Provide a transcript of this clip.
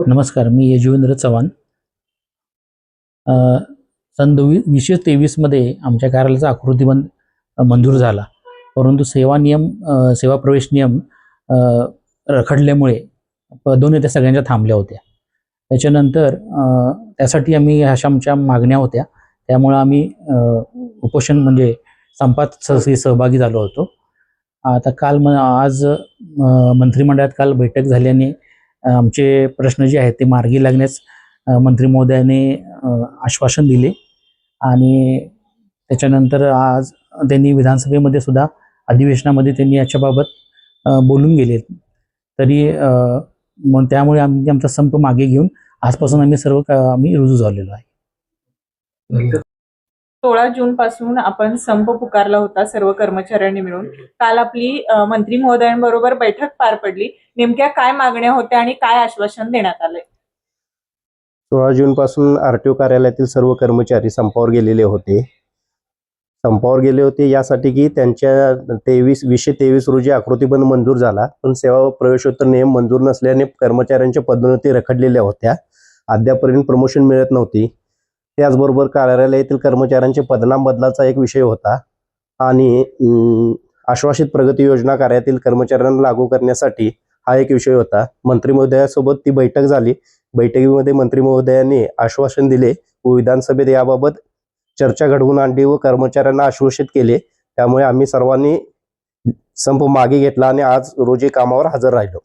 नमस्कार, मी यजुवेंद्र चव्हाण. अ, सन 2023मध्ये आमच्या कार्यालयाचा आकृतिबंध मंजूर झाला, परंतु सेवा प्रवेश नियम अ, रखडल्यामुळे पदोन्नत्या सगळ्यांच्या थांबल्या होत्या. त्याच्यानंतर त्यासाठी आम्ही अशा आमच्या मागण्या होत्या, त्यामुळं आम्ही उपोषण म्हणजे संपात सहभागी झालो होतो. आता आज मंत्रिमंडळात काल बैठक झाल्याने आमचे प्रश्न जे आहेत ते मार्गी लागण्यास मंत्री महोदयाने आश्वासन दिले आणि त्याच्यानंतर आज त्यांनी विधानसभेमध्ये सुद्धा अधिवेशनामध्ये त्यांनी याच्याबाबत बोलून गेले. तरी मग त्यामुळे आम्ही आमचा संप मागे घेऊन आजपासून आम्ही रुजू झालेलो आहे. 16 जून पासून आपण संप पुकारला होता सर्व कर्मचाऱ्यांनी मिळून. काल आपली मंत्री महोदयांबरोबर बैठक पार पडली. नेमक्या काय मागण्या होत्या आणि काय आश्वासन देण्यात आले? 16 जून पासून आरटीओ कार्यालयातील सर्व कर्मचारी संपावर गेले होते यासाठी की त्यांच्या 2023 रोजी आकृतिबंध मंजूर झाला, पण सेवा प्रवेशोत्तर नियम मंजूर नसल्याने कर्मचाऱ्यांच्या पदोन्नती रखडलेल्या होत्या. अद्यापर्यंत प्रमोशन मिळत नव्हती. त्याचबरोबर कार्यालयातील कर्मचाऱ्यांचे पदनाम बदलाचा एक विषय होता आणि आश्वासित प्रगती योजना कार्यालयातील कर्मचाऱ्यांना लागू करण्यासाठी हा एक विषय होता. मंत्री महोदयासोबत ती बैठक झाली. बैठकीमध्ये मंत्री महोदयांनी आश्वासन दिले व विधानसभेत याबाबत चर्चा घडवून आणली व कर्मचाऱ्यांना आश्वासित केले. त्यामुळे आम्ही सर्वांनी संप मागे घेतला आणि आज रोजी कामावर हजर राहिलो.